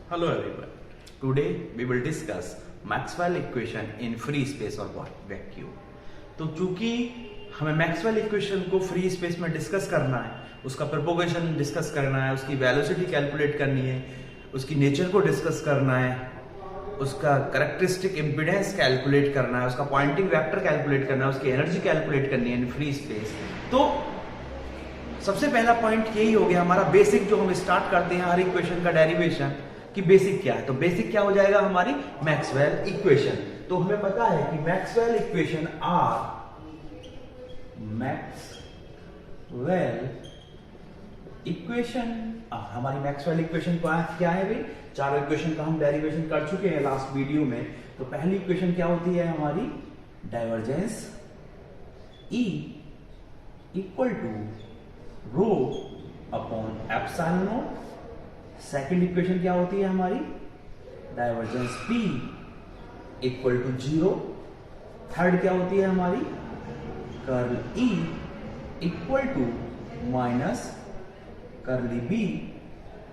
Hello everyone. Today we will discuss Maxwell equation in free space or vacuum. तो चूंकि हमें Maxwell equation को free space में discuss करना है, उसका प्रोपोगेशन डिस्कस करना है, उसकी वेलोसिटी कैलकुलेट करनी है, उसकी नेचर को डिस्कस करना है, उसका कैरेक्टरिस्टिक इम्पीडेंस कैलकुलेट करना है, उसका पॉइंटिंग वेक्टर कैलकुलेट करना है, उसकी एनर्जी कैलकुलेट करनी है इन फ्री स्पेस। तो सबसे पहला पॉइंट यही हो गया हमारा बेसिक, जो हम स्टार्ट करते हैं हर इक्वेशन का डेरिवेशन कि बेसिक क्या है। तो बेसिक क्या हो जाएगा हमारी मैक्सवेल इक्वेशन। तो हमें पता है कि मैक्सवेल इक्वेशन आर मैक्सवेल इक्वेशन हमारी मैक्सवेल इक्वेशन क्या है भाई? चारों इक्वेशन का हम डेरिवेशन कर चुके हैं लास्ट वीडियो में। तो पहली इक्वेशन क्या होती है हमारी? Divergence E equal to rho upon epsilon naught. Second equation क्या होती है हमारी? Divergence P equal to 0। Third क्या होती है हमारी? Curl E equal to minus curly B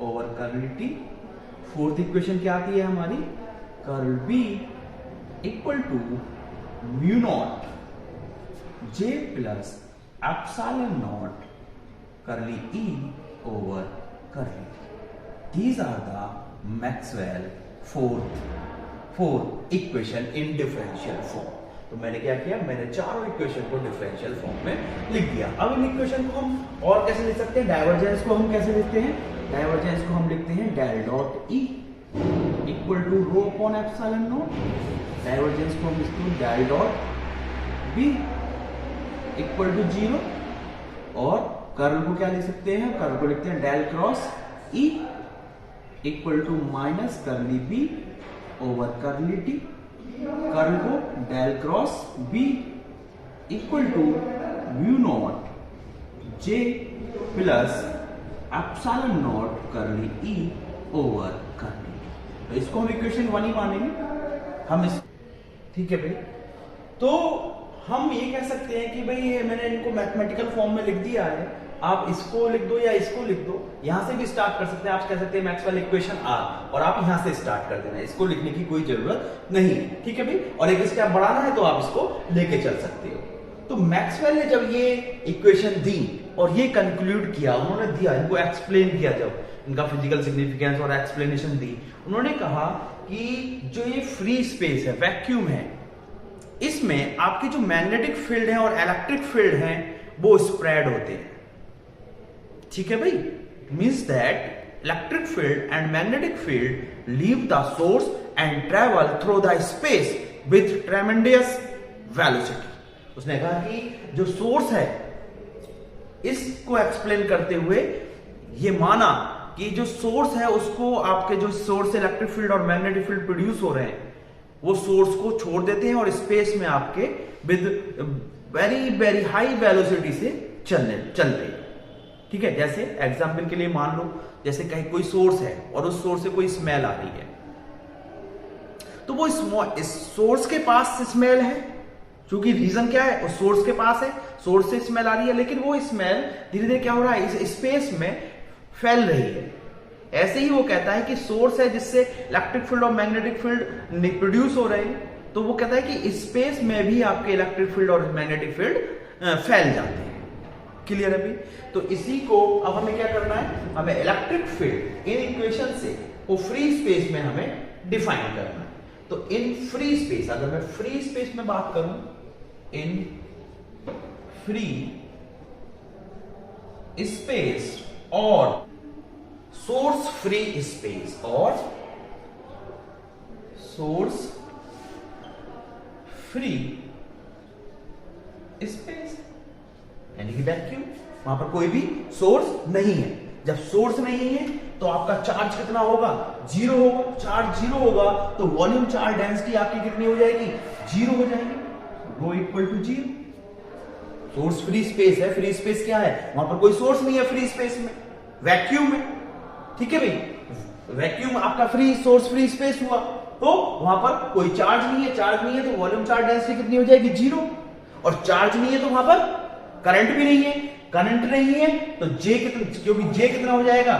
over curly T। Fourth equation क्या आती है हमारी? Curl B equal to mu not J plus epsilon not curly E over curly. These are the Maxwell fourth equation in differential form। तो मैंने क्या किया? मैंने चारों इक्वेशन को डिफरेंशियल फॉर्म में लिख दिया। अब इन इक्वेशन को हम और कैसे लिख सकते हैं? डाइवर्जेंस को हम कैसे लिखते हैं? डाइवर्जेंस को हम लिखते हैं del dot E equal to rho upon epsilon naught. Divergence को हम लिखते हैं del dot B equal to 0। और कर्ल को क्या लिख सकते हैं? कर्ल को लिखते हैं del cross E equal to minus curly B over curly T। Curl को del cross B equal to mu not J plus epsilon not curly E over curly T। तो इसको हम इक्वेशन 1 ही मानेंगे हम इस, ठीक है भाई। तो हम ये कह सकते हैं कि भाई ये मैंने इनको मैथमेटिकल फॉर्म में लिख दिया है, आप इसको लिख दो या इसको लिख दो, यहां से भी स्टार्ट कर सकते हैं। आप कह सकते हैं मैक्सवेल इक्वेशन आर और आप यहां से स्टार्ट कर देना, इसको लिखने की कोई जरूरत नहीं, ठीक है भाई। और एक स्टेप बढ़ाना है तो आप इसको लेके चल सकते हो। तो मैक्सवेल ने जब ये इक्वेशन दी और ये कंक्लूड किया, उन्होंने दिया, इनको एक्सप्लेन किया, जब इनका फिजिकल सिग्निफिकेंस और एक्सप्लेनेशन दी, उन्होंने कहा कि जो ये फ्री स्पेस है, वैक्यूम है, इसमें आपकी जो मैग्नेटिक फील्ड है और इलेक्ट्रिक फील्ड है वो स्प्रेड होते हैं, ठीक है भाई। Means that electric field and magnetic field leave the source and travel through the space with tremendous velocity. उसने कहा कि जो सोर्स है, इसको एक्सप्लेन करते हुए ये माना कि जो सोर्स है उसको, आपके जो सोर्स से इलेक्ट्रिक फील्ड और मैग्नेटिक फील्ड प्रोड्यूस हो रहे हैं, वो सोर्स को छोड़ देते हैं और स्पेस में आपके with very very high velocity से चल रहे हैं, ठीक है। जैसे एग्जांपल के लिए मान लो, जैसे कहीं कोई सोर्स है और उस सोर्स से कोई स्मेल आ रही है, तो वो इस सोर्स के पास स्मेल है, क्योंकि रीजन क्या है, उस सोर्स के पास है, सोर्स से स्मेल आ रही है, लेकिन वो स्मेल धीरे धीरे क्या हो रहा है, इस स्पेस में फैल रही है। ऐसे ही वो कहता है कि सोर्स है जिससे इलेक्ट्रिक फील्ड और मैग्नेटिक फील्ड प्रोड्यूस हो रहे हैं, तो वो कहता है कि स्पेस में भी आपके इलेक्ट्रिक फील्ड और मैग्नेटिक फील्ड फैल जाते हैं। क्लियर है भाई? तो इसी को अब हमें क्या करना है, हमें इलेक्ट्रिक फील्ड इन इक्वेशन से वो फ्री स्पेस में हमें डिफाइन करना है। तो इन फ्री स्पेस, अगर मैं फ्री स्पेस में बात करूं, इन फ्री स्पेस और सोर्स फ्री स्पेस और सोर्स फ्री स्पेस, यानी कि वैक्यूम, वहां पर कोई भी सोर्स नहीं है। जब सोर्स नहीं है तो आपका चार्ज कितना होगा? 0 होगा। चार्ज 0 होगा तो वॉल्यूम चार्ज डेंसिटी आपकी कितनी हो जाएगी? 0 हो जाएगी। Rho equal to 0। Source free space है, फ्री स्पेस क्या है? वहां पर कोई सोर्स नहीं है फ्री स्पेस में, वैक्यूम है, ठीक है भाई। वैक्यूम आपका फ्री सोर्स फ्री स्पेस हुआ, तो वहां पर कोई चार्ज नहीं है, चार्ज नहीं है तो वॉल्यूम चार्ज डेंसिटी कितनी हो जाएगी? 0। और चार्ज नहीं है तो वहां पर करंट भी नहीं है, करंट नहीं है तो J कितना, क्योंकि J कितना हो जाएगा?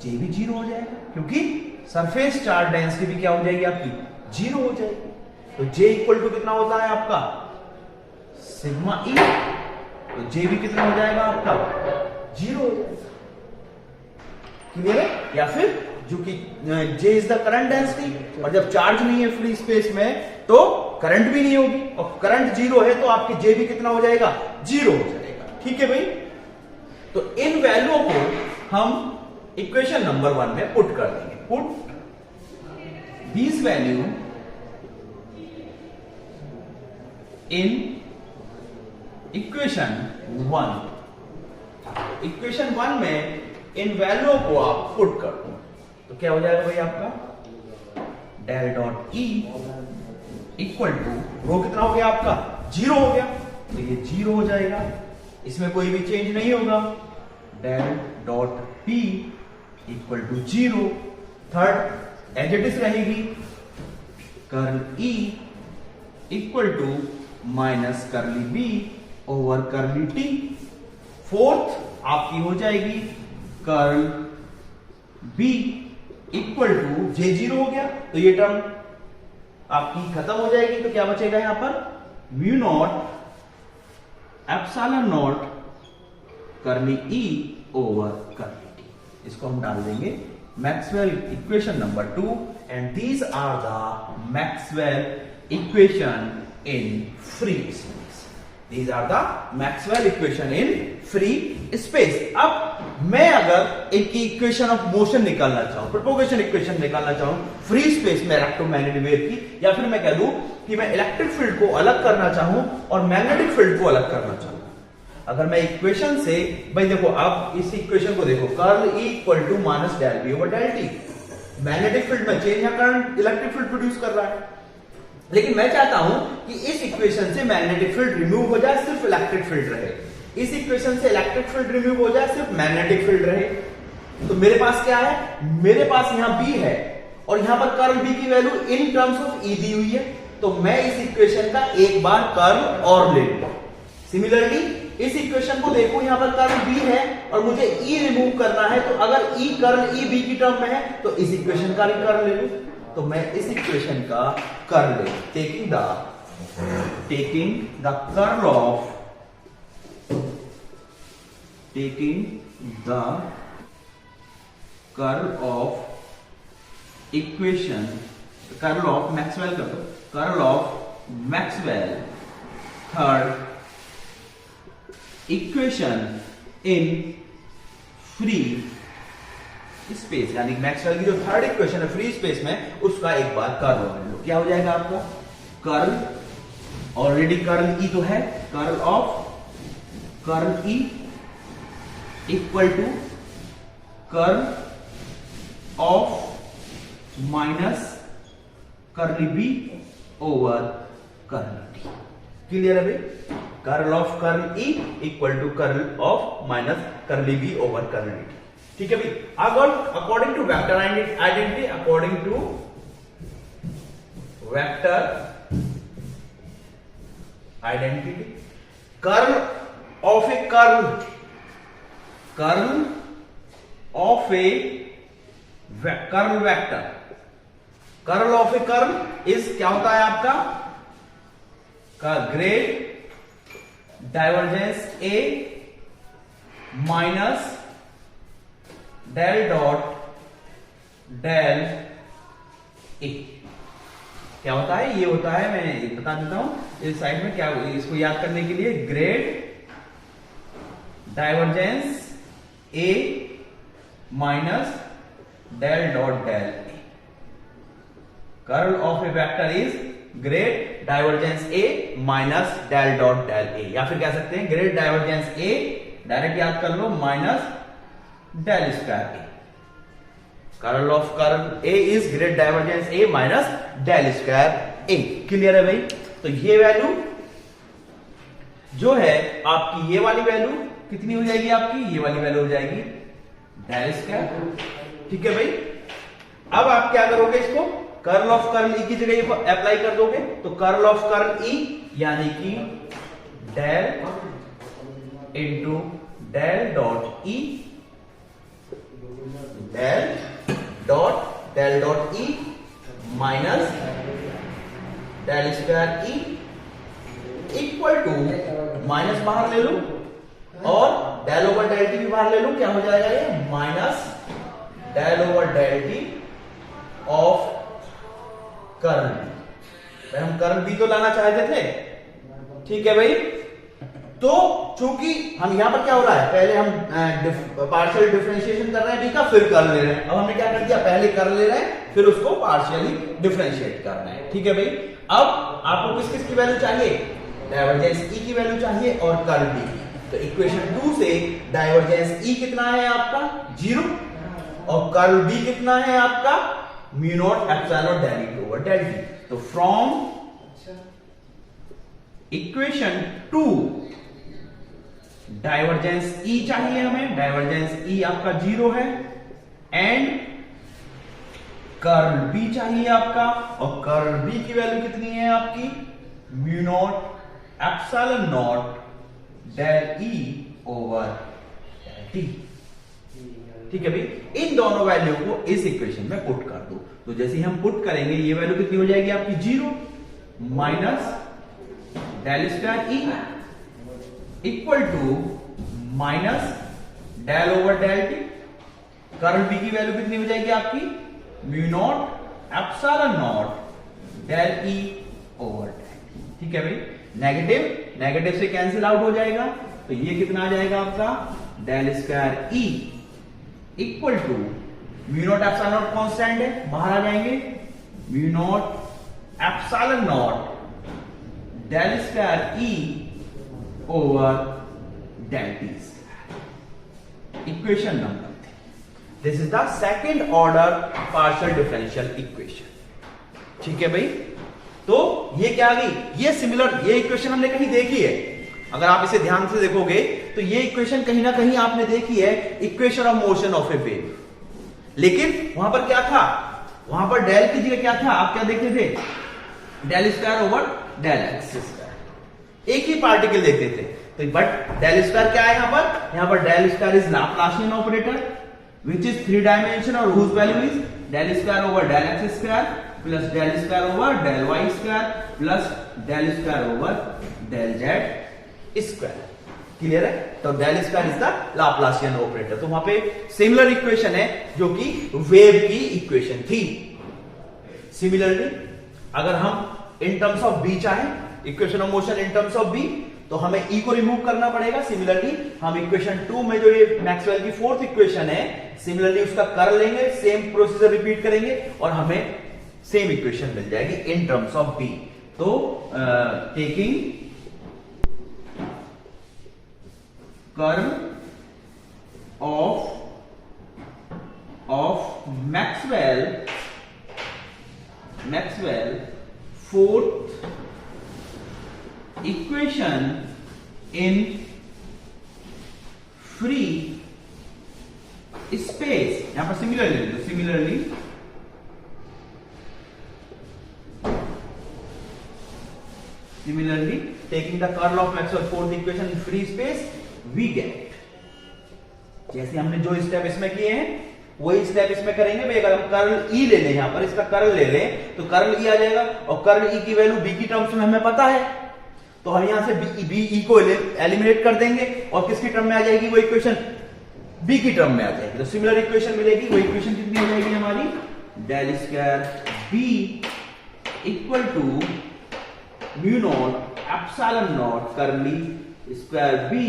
J भी 0 हो जाएगा, क्योंकि सरफेस चार्ज डेंसिटी भी क्या हो जाएगी आपकी, 0 हो जाएगी। तो J इक्वल टू कितना होता है आपका, सिग्मा E। तो J भी कितना हो जाएगा आपका, 0 हो जाएगा। क्लियर है? या फिर जो कि J is the current density, और जब चार्ज नहीं है फ्री स्पेस में तो करंट भी नहीं होगी, और करंट 0 है तो आपके J भी कितना हो जाएगा, 0 हो जाएगा। ठीक है भाई। तो इन वैल्यूओं को हम इक्वेशन नंबर 1 में पुट कर देंगे। Put these value in equation 1। Equation 1 में इन वैल्यूओं को आप पुट कर दो तो क्या हो जाएगा भाई आपका, del dot E equal to, rho कितना हो गया आपका, 0 हो गया, तो ये 0 हो जाएगा, इसमें कोई भी चेंज नहीं होगा। Del dot P equal to 0। Third as it is रहेगी, curl E equal to minus curly B over curly T। Fourth आपकी हो जाएगी curl B equal to J0 हो गया, तो ये टर्म आपकी खत्म हो जाएगी। तो क्या बचेगा यहां पर, mu not epsilon not curly E over curly T। इसको हम डाल देंगे Maxwell equation number 2, and these are the Maxwell equation in free space. These are the Maxwell equation in free space. अब मैं अगर इनकी इक्वेशन ऑफ मोशन निकालना चाहूं, प्रोपोगेशन इक्वेशन निकालना चाहूं फ्री स्पेस में इलेक्ट्रोमैग्नेटिक वेव की, या फिर मैं कह दूं कि मैं इलेक्ट्रिक फील्ड को अलग करना चाहूं और मैग्नेटिक फील्ड को अलग करना चाहूं, अगर मैं इक्वेशन से, भाई देखो अब इस इक्वेशन को देखो, curl E equal to minus del B over del T। Magnetic field में चेंज है, करंट इलेक्ट्रिक फील्ड प्रोड्यूस कर रहा है, लेकिन मैं चाहता हूं कि इस इक्वेशन से मैग्नेटिक फील्ड रिमूव हो जाए, सिर्फ इलेक्ट्रिक फील्ड रहे। इस इक्वेशन से इलेक्ट्रिक फील्ड रिमूव हो जाए, सिर्फ मैग्नेटिक फील्ड रहे। तो मेरे पास क्या है, मेरे पास यहां B है, और यहां पर कर्ल B की value in terms of E दी हुई है, तो मैं इस इक्वेशन का एक बार कर्ल और ले लूं। सिमिलरली इस इक्वेशन को देखो, यहां पर कर्ल B है और मुझे E रिमूव करना है, तो अगर E कर्ल E B की टर्म में है तो इस इक्वेशन का भी कर्ल ले लूं। तो मैं इस इक्वेशन का कर्ल ले, taking the curl of equation, curl of Maxwell कर दो, curl of Maxwell third equation in free space, यानी मैक्सवेल की जो थर्ड इक्वेशन है फ्री स्पेस में, उसका एक बार कर्ल ले लो। क्या हो जाएगा आपका, कर्ल, ऑलरेडी कर्ल E तो है, curl of curl E equal to curl of minus curly B over curly T। Clear है भाई? Curl of curl E equal to curl of minus curly B over curly T। ठीक है भाई। अगर according to vector identity, according to vector identity, curl of a curl of a curl vector, curl of a curl is क्या होता है आपका, का grad divergence A minus del dot del ए। क्या होता है, ये होता है, मैं बता देता हूं इस साइड में क्या, इसको याद करने के लिए, grad divergence A minus del dot del A. Curl of A vector is grad divergence A minus del dot del A, या फिर कह सकते हैं ग्रेड डाइवर्जेंस A, डायरेक्ट याद कर लो, minus del square A. Curl of curl A is grad divergence A minus del square A. Clear है भाई? तो ये वैल्यू जो है आपकी, ये वाली वैल्यू कितनी हो जाएगी आपकी, ये वाली वैल्यू हो जाएगी डेल स्क्वायर। ठीक है भाई। अब आप क्या करोगे, इसको कर्ल ऑफ कर्ल E की जगह अप्लाई कर दोगे, तो कर्ल ऑफ कर्ल E यानी कि del into del dot E, del dot del dot E minus del square E equal to minus बाहर ले लो और डेल ओवर डेल टी भी बाहर ले लो, क्या हो जाएगा ये minus del over del T of curl B. हम कर्ल बी तो लाना चाहते थे, ठीक है भाई। तो चूंकि हम यहां पर क्या हो रहा है, पहले हम पार्शियल डिफरेंशिएशन कर रहे हैं बी का, फिर कर्ल ले रहे हैं। अब हमने क्या कर दिया, पहले कर्ल ले रहे हैं फिर उसको पार्शियली डिफरेंशिएट कर रहे हैं, ठीक है भाई। अब आपको किस किस की वैल्यू चाहिए, डाइवर्जेंस ई की वैल्यू चाहिए और कर्ल बी की। तो इक्वेशन 2 से डाइवर्जेंस ई कितना है आपका 0 और कर्ल बी कितना है आपका mu not epsilon del E over del T. तो फ्रॉम इक्वेशन 2 डाइवर्जेंस ई चाहिए हमें, डाइवर्जेंस ई आपका 0 है एंड कर्ल बी चाहिए आपका, और कर्ल बी की वैल्यू कितनी है आपकी mu not epsilon naught del E over del T, ठीक है भाई। इन दोनों वैल्यू को इस इक्वेशन में पुट कर दो। तो जैसे हम पुट करेंगे ये वैल्यू कितनी हो जाएगी आपकी 0 minus del square E equal to minus del over del T. Curl B की वैल्यू कितनी हो जाएगी आपकी mu not epsilon naught del E over del T, ठीक है भाई। नेगेटिव नेगेटिव से कैंसिल आउट हो जाएगा, तो ये कितना आ जाएगा आपका del square E equal to mu not epsilon naught constant है, बाहर आ जाएंगे, mu not epsilon naught del square E over del T. Equation number 3, this is the second order partial differential equation, ठीक है भाई। तो ये क्या आ गई, ये सिमिलर, ये इक्वेशन हमने कहीं देखी है, अगर आप इसे ध्यान से देखोगे तो ये इक्वेशन कहीं ना कहीं आपने देखी है, equation of motion of a wave. लेकिन वहां पर क्या था, वहां पर डेल की जगह क्या था, आप क्या देखते थे, del square over del x square, एक ही पार्टिकल देखते थे। तो बट डेल स्क्वायर क्या है यहां पर del square is Laplacian operator which is 3 dimension और whose value is del square over del x square plus del square over del y square plus del square over del z square. Clear है। तो del square is the Laplacian operator. तो वहां पे similar equation है जो कि wave की equation थी। सिमिलरली अगर हम इन टर्म्स ऑफ बी चाहें, equation of motion in terms of B, तो हमें ई को रिमूव करना पड़ेगा। सिमिलरली हम इक्वेशन 2 में जो ये मैक्सवेल की फोर्थ इक्वेशन है, सिमिलरली उसका कर लेंगे, सेम प्रोसीजर रिपीट करेंगे और हमें सेम इक्वेशन मिल जाएगी इन टर्म्स ऑफ बी। तो taking curl of Maxwell fourth equation in free space, यहां पर similarly taking the curl of Maxwell fourth equation in free space we get, जैसे हमने जो स्टेप इसमें किए हैं वही स्टेप इसमें करेंगे भाई। अगर हम कर्ल ई ले लें, यहां पर इसका कर्ल ले लें तो कर्ल ई आ जाएगा और कर्ल ई की वैल्यू बी की टर्म्स में हमें पता है, तो हम यहां से बी ई को एलिमिनेट कर देंगे और किसकी टर्म में आ जाएगी वो इक्वेशन, बी की टर्म में आ जाएगी। तो सिमिलर इक्वेशन मिलेगी। वो इक्वेशन कितनी हो जाएगी हमारी, del square B equal to mu not epsilon not curly square B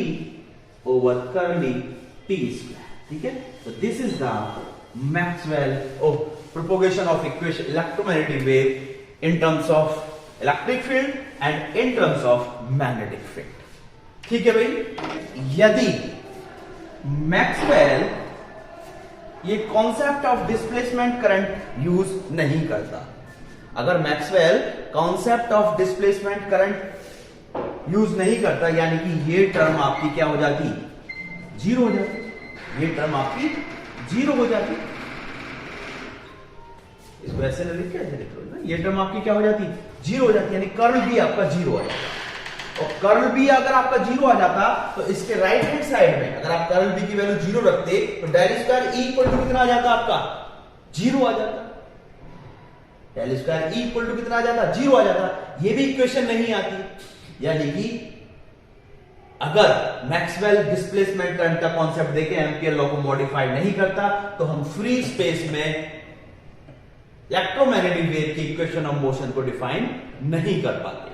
over curly T square. ठीक है। तो this is the Maxwell propagation of equation electromagnetic wave in terms of electric field and in terms of magnetic field. ठीक है भाई। यदि Maxwell ये concept of displacement current use नहीं करता, अगर Maxwell concept of displacement current use नहीं करता, यानी कि ये टर्म आपकी क्या हो जाती, जीरो हो जाती, ये टर्म आपकी जीरो हो जाती। इसको ऐसे लिख के ऐसे लिख लो ना, ये टर्म आपकी क्या हो जाती, जीरो हो जाती, यानी कर्ल भी आपका जीरो आ जाता। और कर्ल बी अगर आपका जीरो आ जाता तो इसके राइट हैंड साइड में अगर आप कर्ल बी की वैल्यू जीरो रखते तो del square E equal to कितना आ जाता आपका, जीरो आ जाता। Del square E equal to कितना आ जाता, 0 आ जाता। ये भी इक्वेशन नहीं आती। यानी कि अगर मैक्सवेल डिस्प्लेसमेंट करंट का कॉन्सेप्ट देखें, एम्पियर लॉ को मॉडिफाई नहीं करता, तो हम फ्री स्पेस में इलेक्ट्रोमैग्नेटिक वेव की इक्वेशन ऑफ मोशन को डिफाइन नहीं कर पाते,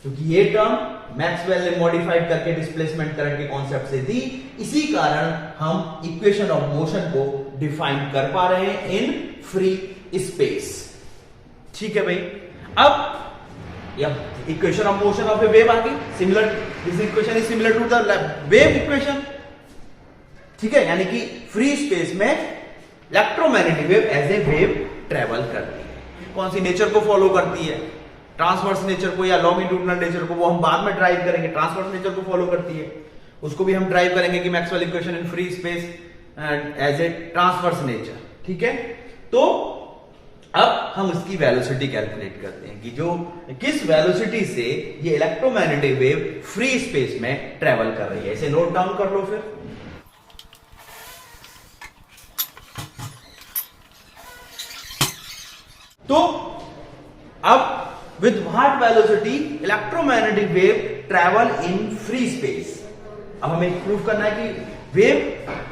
क्योंकि ये टर्म मैक्सवेल ने मॉडिफाइड करके डिस्प्लेसमेंट करंट के कॉन्सेप्ट से दी। इसी कारण हम इक्वेशन ऑफ मोशन को डिफाइन कर पा रहे हैं इन फ्री स्पेस। ठीक है भाई। अब equation of motion of a wave आ गई, similar, this equation is similar to the wave equation. ठीक है, यानी कि फ्री स्पेस में electromagnetic wave as a wave travel करती है। कौन सी नेचर को फॉलो करती है, ट्रांसवर्स नेचर को या लॉन्गिट्यूडिनल नेचर को, वो हम बाद में ड्राइव करेंगे। ट्रांसवर्स नेचर को फॉलो करती है, उसको भी हम ड्राइव करेंगे कि Maxwell equation in free space as a transverse nature. ठीक है, तो अब हम इसकी वेलोसिटी कैलकुलेट करते हैं कि जो किस वेलोसिटी से ये इलेक्ट्रोमैग्नेटिक वेव फ्री स्पेस में ट्रेवल कर रही है। इसे नोट डाउन कर लो फिर। तो अब with what velocity electromagnetic wave travel in free space। अब हमें प्रूफ करना है कि वेव,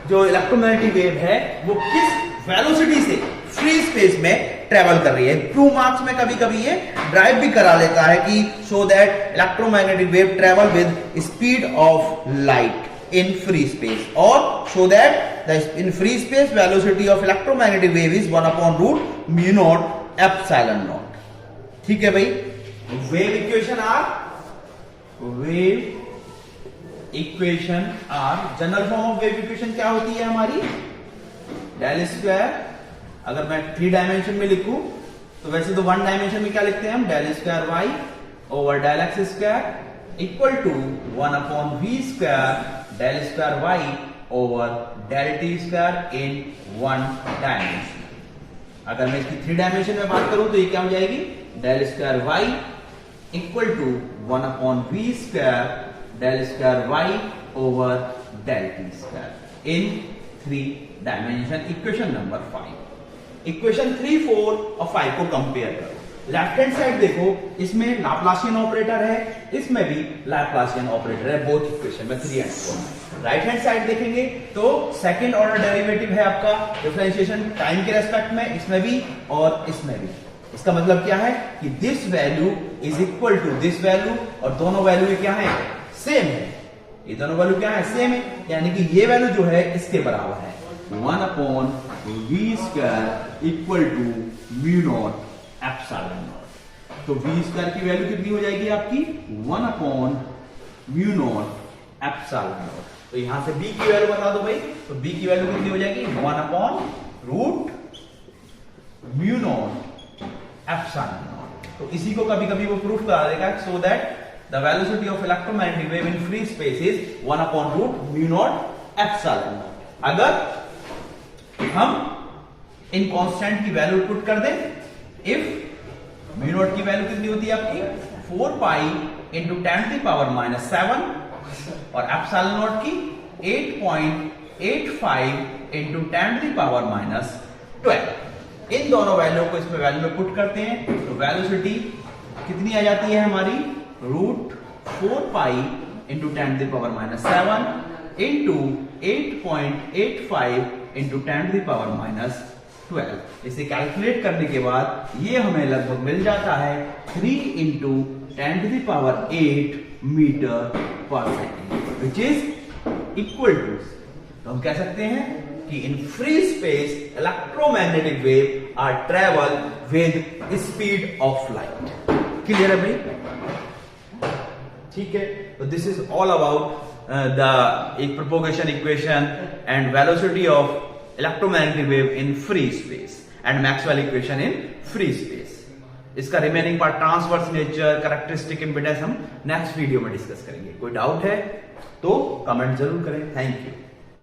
जो इलेक्ट्रोमैग्नेटिक वेव है, वो किस वेलोसिटी से फ्री स्पेस में ट्रेवल कर रही है। प्रूफ मार्क्स में कभी कभी ये ड्राइव भी करा लेता है कि show that electromagnetic wave travel with speed of light in free space, और show that in free space velocity of electromagnetic wave is one by root mu not epsilon nought. ठीक है भाई। Wave equation or general form of wave equation क्या होती है हमारी, del square. अगर मैं 3 डायमेंशन में लिखूं तो वैसे तो 1 डायमेंशन में क्या लिखते हैं हम, del square Y over del x square equal to 1/v square del square Y over del T square in 1 dimension. अगर मैं इसकी 3 डायमेंशन में बात करूं तो ये क्या हो जाएगी, del square Y equal to 1/v square del square Y over del T square in 3 dimension. Equation number 5। Equation 3, 4 और 5 को कंपेयर करो। लेफ्ट हैंड साइड देखो, इसमें लाप्लासियन ऑपरेटर है, इसमें भी लाप्लासियन ऑपरेटर है, बोथ इक्वेशन में 3 and 4। राइट हैंड साइड देखेंगे तो सेकंड ऑर्डर डेरिवेटिव है आपका डिफरेंशिएशन टाइम के रेस्पेक्ट में, इसमें भी और इसमें भी। इसका मतलब क्या है कि this value is equal to this value, और दोनों वैल्यू क्या है, सेम है। ये दोनों वैल्यू क्या है, सेम है, यानी कि ये वैल्यू जो है इसके बराबर है 1/v square equal to mu not epsilon not. तो v स्क्वायर की वैल्यू कितनी हो जाएगी आपकी, 1/म्यू नॉट एप्सिलॉन नॉट। तो यहां से b की वैल्यू बता दो भाई, तो b की वैल्यू कितनी हो जाएगी, one by root mu not epsilon not. तो इसी को कभी कभी वो प्रूफ करा देगा, so that the velocity of electromagnetic wave in free space is one by root mu not epsilon nought. अगर हम इन कांस्टेंट की वैल्यू पुट कर दें, इफ म्यू नॉट की वैल्यू कितनी होती है आपकी, 4 पाई इंटू 10⁻⁷ और एप्सिलॉन नॉट की 8.85 इंटू 10⁻⁻12। इन दोनों वैल्यू को इसमें वैल्यू में पुट करते हैं तो वेलोसिटी कितनी आ जाती है हमारी, root 4 pi into 10⁻⁷ into 8.85 into 10⁻⁻12। इसे कैलकुलेट करने के बाद ये हमें लगभग मिल जाता है 3 into 10⁸ metre per second, which is equal to, तो हम कह सकते हैं कि in free space electromagnetic wave are travel with speed of light. Clear है भाई? ठीक है, तो this is all about the propagation equation and velocity of electromagnetic wave in free space and Maxwell equation in free space. इसका remaining part transverse nature, characteristic impedance हम next video में discuss करेंगे। कोई डाउट है तो comment जरूर करें। Thank you.